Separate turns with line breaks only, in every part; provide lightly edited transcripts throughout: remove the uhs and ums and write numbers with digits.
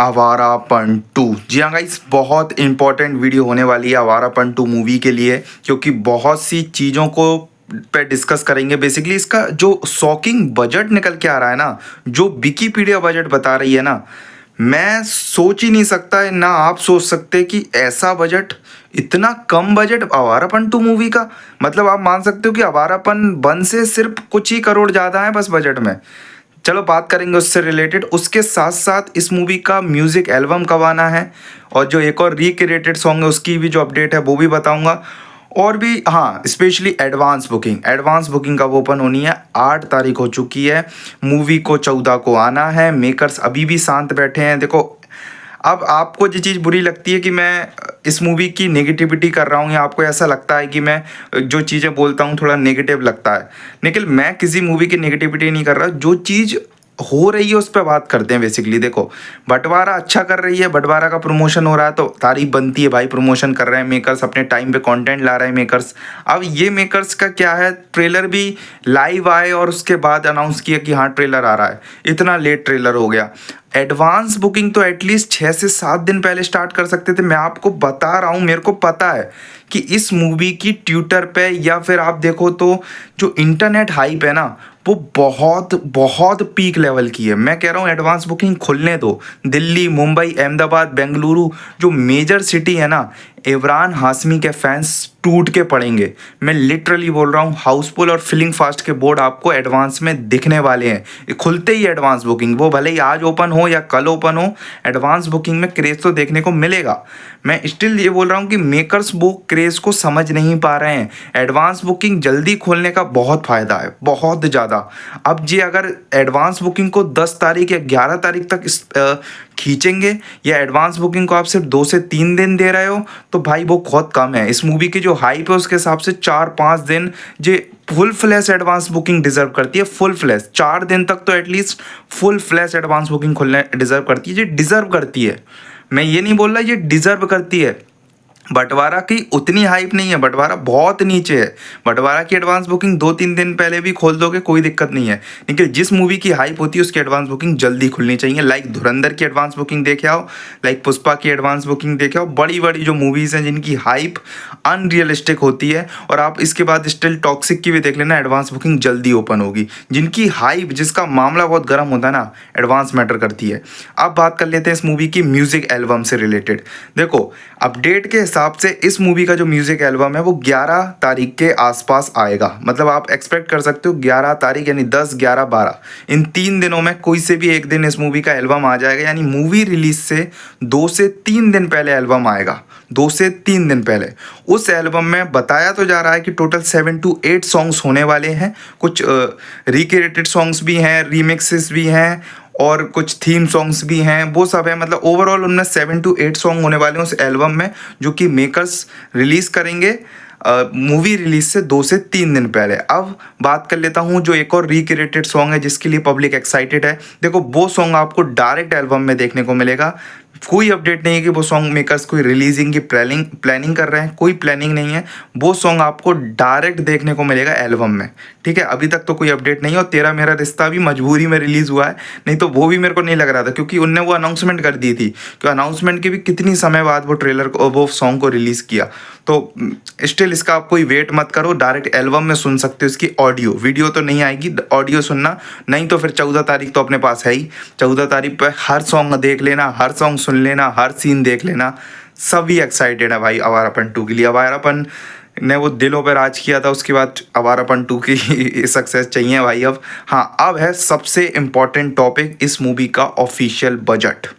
आवारापन 2। जी हाँ गाइस, बहुत important video होने वाली है आवारापन 2 मूवी के लिए, क्योंकि बहुत सी चीज़ों को पे डिस्कस करेंगे। बेसिकली इसका जो शॉकिंग बजट निकल के आ रहा है ना, जो विकीपीडिया बजट बता रही है ना, मैं सोच ही नहीं सकता है, ना आप सोच सकते कि ऐसा बजट, इतना कम बजट आवारापन 2 मूवी का। मतलब आप मान सकते हो कि आवारापन 1 से सिर्फ कुछ ही करोड़ ज़्यादा है बस बजट में। चलो बात करेंगे उससे रिलेटेड। उसके साथ साथ इस मूवी का म्यूजिक एल्बम कब आना है, और जो एक और रिक्रिएटेड सॉन्ग है उसकी भी जो अपडेट है वो भी बताऊंगा। और भी हाँ, स्पेशली एडवांस बुकिंग कब ओपन होनी है। 8 तारीख हो चुकी है, मूवी को 14 को आना है। मेकर्स अभी भी शांत बैठे हैं। देखो, अब आपको जो चीज़ बुरी लगती है कि मैं इस मूवी की नेगेटिविटी कर रहा हूँ, या आपको ऐसा लगता है कि मैं जो चीज़ें बोलता हूँ थोड़ा नेगेटिव लगता है, लेकिन मैं किसी मूवी की नेगेटिविटी नहीं कर रहा। जो चीज़ हो रही है उस पर बात करते हैं। बेसिकली देखो, बंटवारा अच्छा कर रही है, बंटवारा का प्रमोशन हो रहा है तो तारीफ बनती है भाई। प्रमोशन कर रहे हैं मेकर्स, अपने टाइम पे कंटेंट ला रहे हैं मेकर्स। अब ये मेकर्स का क्या है, ट्रेलर भी लाइव आए और उसके बाद अनाउंस किया कि हाँ ट्रेलर आ रहा है। इतना लेट ट्रेलर हो गया। एडवांस बुकिंग तो एटलीस्ट 6 से 7 दिन पहले स्टार्ट कर सकते थे। मैं आपको बता रहा हूँ, मेरे को पता है कि इस मूवी की ट्विटर पे या फिर आप देखो तो जो इंटरनेट हाइप है ना, वो बहुत बहुत पीक लेवल की है। मैं कह रहा हूँ एडवांस बुकिंग खुलने दो। दिल्ली, मुंबई, अहमदाबाद, बेंगलुरु, जो मेजर सिटी है ना, इमरान हाशमी के फैंस टूट के पड़ेंगे। मैं लिटरली बोल रहा हूँ, हाउसफुल और फिलिंग फास्ट के बोर्ड आपको एडवांस में दिखने वाले हैं खुलते ही। एडवांस बुकिंग वो भले ही आज ओपन हो या कल ओपन हो, एडवांस बुकिंग में क्रेज तो देखने को मिलेगा। मैं स्टिल ये बोल रहा हूँ कि मेकर्स वो क्रेज को समझ नहीं पा रहे हैं। एडवांस बुकिंग जल्दी खोलने का बहुत फ़ायदा है, बहुत ज़्यादा। अब जी अगर एडवांस बुकिंग को 10 तारीख या 11 तारीख तक खींचेंगे, या एडवांस बुकिंग को आप सिर्फ 2 से 3 दिन दे रहे हो, तो भाई वो बहुत कम है। इस मूवी की जो हाइप है उसके हिसाब से 4-5 दिन जे full flash advance booking deserve करती है। फुल फ्लैश 4 दिन तक तो at least full flash advance booking खुलने डिजर्व करती है। ये डिजर्व करती है, मैं ये नहीं बोल रहा, ये डिजर्व करती है। बंटवारा की उतनी हाइप नहीं है, बंटवारा बहुत नीचे है। बंटवारा की एडवांस बुकिंग 2-3 दिन पहले भी खोल दोगे कोई दिक्कत नहीं है, लेकिन जिस मूवी की हाइप होती है उसकी एडवांस बुकिंग जल्दी खुलनी चाहिए। लाइक धुरंधर की एडवांस बुकिंग देखे आओ, लाइक पुष्पा की एडवांस बुकिंग देखे आओ। बड़ी बड़ी जो मूवीज़ हैं जिनकी हाइप अनरियलिस्टिक होती है, और आप इसके बाद स्टिल टॉक्सिक की भी देख लेना, एडवांस बुकिंग जल्दी ओपन होगी। जिनकी हाइप, जिसका मामला बहुत गर्म होता है ना, एडवांस मैटर करती है। अब बात कर लेते हैं इस मूवी की म्यूजिक एल्बम से रिलेटेड। देखो, अपडेट के हिसाब से इस मूवी का जो म्यूजिक एल्बम है वो 11 तारीख के आसपास आएगा। मतलब आप एक्सपेक्ट कर सकते हो 11 तारीख, यानी 10, 11, 12, इन 3 दिनों में कोई से भी एक दिन इस मूवी का एल्बम आ जाएगा। यानी मूवी रिलीज से 2 से 3 दिन पहले एल्बम आएगा। 2 से 3 दिन पहले उस एल्बम में बताया तो जा रहा है कि टोटल 7 to 8 सॉन्ग्स होने वाले हैं। कुछ रिक्रिएटेड सॉन्ग्स भी हैं, रीमिक्सेस भी हैं, और कुछ थीम सॉन्ग्स भी हैं, वो सब है। मतलब ओवरऑल उनमें 7 to 8 सॉन्ग होने वाले हैं उस एल्बम में, जो कि मेकर्स रिलीज़ करेंगे मूवी रिलीज से 2 से 3 दिन पहले। अब बात कर लेता हूँ जो एक और रिक्रिएटेड सॉन्ग है जिसके लिए पब्लिक एक्साइटेड है। देखो, वो सॉन्ग आपको डायरेक्ट एल्बम में देखने को मिलेगा। कोई अपडेट नहीं है कि वो सॉन्ग मेकर्स कोई रिलीजिंग की प्लानिंग कर रहे हैं, कोई प्लानिंग नहीं है। वो सॉन्ग आपको डायरेक्ट देखने को मिलेगा एल्बम में, ठीक है। अभी तक तो कोई अपडेट नहीं है। और तेरा मेरा रिश्ता भी मजबूरी में रिलीज़ हुआ है, नहीं तो वो भी मेरे को नहीं लग रहा था, क्योंकि उनने वो अनाउंसमेंट कर दी थी कि अनाउंसमेंट के भी कितनी समय बाद वो ट्रेलर को, वो सॉन्ग को रिलीज़ किया। तो स्टिल इसका आप कोई वेट मत करो, डायरेक्ट एल्बम में सुन सकते हो इसकी ऑडियो। वीडियो तो नहीं आएगी, ऑडियो सुनना। नहीं तो फिर 14 तारीख तो अपने पास है ही। 14 तारीख पर हर सॉन्ग देख लेना, हर सॉन्ग सुन लेना, हर सीन देख लेना। सभी एक्साइटेड है भाई आवारापन 2 के लिए। आवारापन ने वो दिलों पर राज किया था, उसके बाद आवारापन 2 की सक्सेस चाहिए भाई अब। हाँ, अब है सबसे इम्पॉर्टेंट टॉपिक इस मूवी का, ऑफिशियल बजट।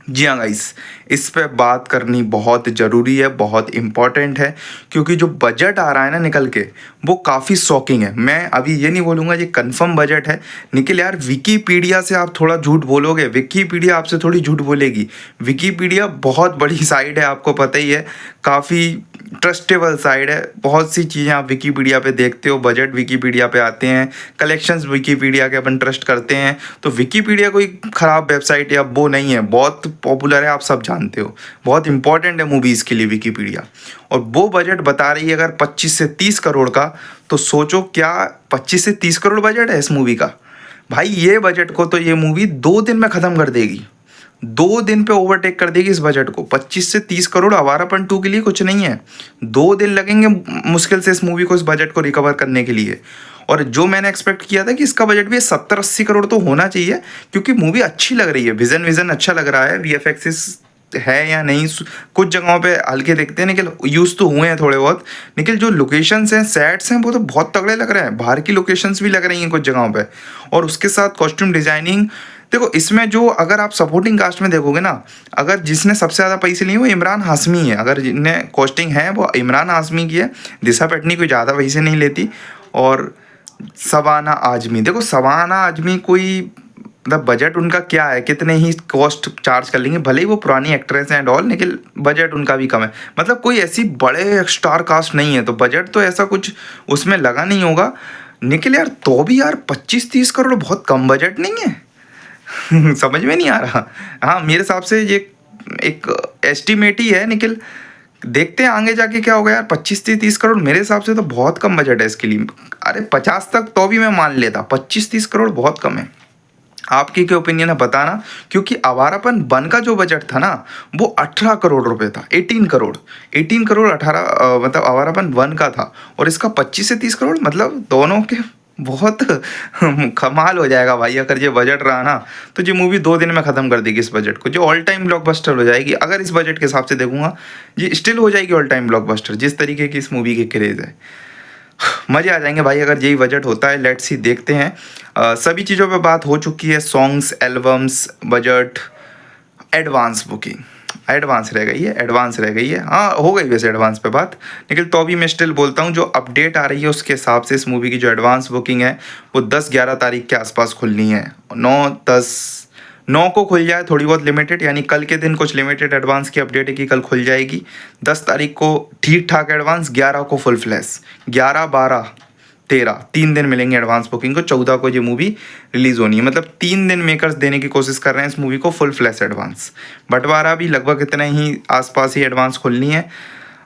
जी हाँ गाइस, इस पे बात करनी बहुत ज़रूरी है, बहुत इम्पॉर्टेंट है, क्योंकि जो बजट आ रहा है ना निकल के, वो काफ़ी शॉकिंग है। मैं अभी ये नहीं बोलूँगा ये कंफर्म बजट है। निखिल यार, विकीपीडिया से आप थोड़ा झूठ बोलोगे, विकीपीडिया आपसे थोड़ी झूठ बोलेगी। विकीपीडिया बहुत बड़ी साइट है, आपको पता ही है, काफ़ी ट्रस्टेबल साइट है। बहुत सी चीज़ें आप विकीपीडिया पे देखते हो, बजट विकीपीडिया पे आते हैं, कलेक्शंस विकीपीडिया के अपन ट्रस्ट करते हैं। तो विकीपीडिया कोई ख़राब वेबसाइट या वो नहीं है, बहुत पॉपुलर है, आप सब जानते हो। बहुत इंपॉर्टेंट है मूवीज़ के लिए विकीपीडिया। और वो बजट बता रही है अगर 25 से 30 करोड़ का, तो सोचो क्या 25 से 30 करोड़ बजट है इस मूवी का। भाई ये बजट को तो ये मूवी 2 दिन में ख़त्म कर देगी। 2 दिन पे ओवरटेक कर देगी इस बजट को। 25 से 30 करोड़ आवारापन 2 के लिए कुछ नहीं है। 2 दिन लगेंगे मुश्किल से इस मूवी को, इस बजट को रिकवर करने के लिए। और जो मैंने एक्सपेक्ट किया था कि इसका बजट भी 70-80 करोड़ तो होना चाहिए, क्योंकि मूवी अच्छी लग रही है, विज़न अच्छा लग रहा है, वीएफएक्स है या नहीं, कुछ जगहों पे हल्के दिखते हैं, लेकिन यूज़ तो हुए हैं थोड़े बहुत। लेकिन जो लोकेशंस हैं, सेट्स हैं, वो तो बहुत तगड़े लग रहे हैं। बाहर की लोकेशंस भी लग रही हैं कुछ जगहों पे। और उसके साथ कॉस्ट्यूम डिज़ाइनिंग, देखो इसमें जो अगर आप सपोर्टिंग कास्ट में देखोगे ना, अगर जिसने सबसे ज़्यादा पैसे लिए वो इमरान हाशमी है। अगर जिन्हें कॉस्टिंग है वो इमरान हाशमी की है। दिशा पटनी कोई ज़्यादा पैसे नहीं लेती। और शबाना आजमी, देखो शबाना आजमी कोई मतलब बजट उनका क्या है, कितने ही कॉस्ट चार्ज कर लेंगे, भले ही वो पुरानी एक्ट्रेस हैं एंड ऑल, लेकिन बजट उनका भी कम है। मतलब कोई ऐसी बड़े स्टार कास्ट नहीं है, तो बजट तो ऐसा कुछ उसमें लगा नहीं होगा। निखिल यार, तो भी यार 25-30 करोड़ बहुत कम बजट नहीं है? समझ में नहीं आ रहा। हाँ, मेरे हिसाब से ये एक एस्टिमेट ही है निखिल। देखते हैं आगे जाके क्या होगा यार। 25 से 30 करोड़ मेरे हिसाब से तो बहुत कम बजट है इसके लिए। अरे 50 तक तो भी मैं मान लेता, 25-30 करोड़ बहुत कम है। आपकी क्या ओपिनियन है बताना, क्योंकि आवारापन 1 का जो बजट था ना वो 18 करोड़ रुपए था। 18 करोड़ 18 मतलब आवारापन 1 का था, और इसका 25 से 30 करोड़, मतलब दोनों के बहुत कमाल हो जाएगा भाई। अगर ये बजट रहा ना तो ये मूवी 2 दिन में ख़त्म कर देगी इस बजट को, जो ऑल टाइम ब्लॉकबस्टर हो जाएगी। अगर इस बजट के हिसाब से देखूंगा ये स्टिल हो जाएगी ऑल टाइम ब्लॉकबस्टर, जिस तरीके की इस मूवी की क्रेज़ है। मज़े आ जाएंगे भाई अगर यही बजट होता है। लेट्स सी, देखते हैं। सभी चीज़ों पे बात हो चुकी है, songs, albums, budget, advance booking. Advance रह गई है, एडवांस रह गई है। हाँ, हो गई वैसे एडवांस पे बात, लेकिन तो भी मैं स्टिल बोलता हूँ जो अपडेट आ रही है उसके हिसाब से इस मूवी की जो एडवांस बुकिंग है वो 10-11 तारीख के आसपास खुलनी है। 9 को खुल जाए, थोड़ी बहुत लिमिटेड, यानी कल के दिन कुछ लिमिटेड एडवांस की अपडेट है कि कल खुल जाएगी। 10 तारीख को ठीक ठाक एडवांस, 11 को फुल फ्लैश, 11, 12, 13 3 दिन मिलेंगे एडवांस बुकिंग को। 14 को ये मूवी रिलीज़ होनी है, मतलब 3 दिन मेकर्स देने की कोशिश कर रहे हैं इस मूवी को फुल फ्लैश एडवांस। बंटवारा भी लगभग इतने ही आसपास ही एडवांस खुलनी है।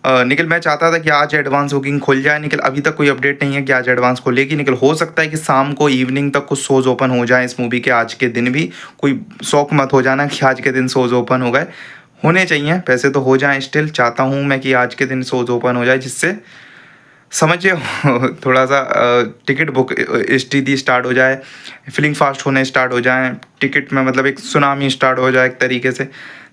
निखिल, मैं चाहता था कि आज एडवांस बुकिंग खुल जाए, निखिल अभी तक कोई अपडेट नहीं है कि आज एडवांस खुलेगी। निखिल, हो सकता है कि शाम को इवनिंग तक कुछ शोज़ ओपन हो जाए इस मूवी के, आज के दिन भी। कोई शौक मत हो जाना कि आज के दिन शोज़ ओपन हो गए, होने चाहिए वैसे तो हो जाएं। स्टिल चाहता हूँ मैं कि आज के दिन शोज़ ओपन हो जाए, जिससे समझिए थोड़ा सा टिकट बुक स्थिति स्टार्ट हो जाए, फिलिंग फास्ट होने स्टार्ट हो जाए, टिकट में मतलब एक सुनामी स्टार्ट हो जाए एक तरीके से।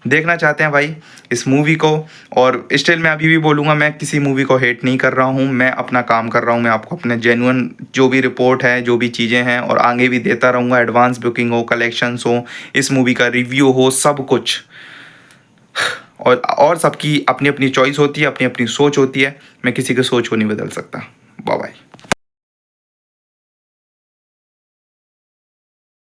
देखना चाहते हैं भाई इस मूवी को। और स्टिल मैं अभी भी बोलूँगा, मैं किसी मूवी को हेट नहीं कर रहा हूँ, मैं अपना काम कर रहा हूँ। मैं आपको अपने जेन्युइन जो भी रिपोर्ट है, जो भी चीज़ें हैं, और आगे भी देता रहूँगा। एडवांस बुकिंग हो, कलेक्शंस हो, इस मूवी का रिव्यू हो, सब कुछ। और सबकी अपनी अपनी चॉइस होती है, अपनी अपनी सोच होती है। मैं किसी की सोच को नहीं बदल सकता। Bye bye.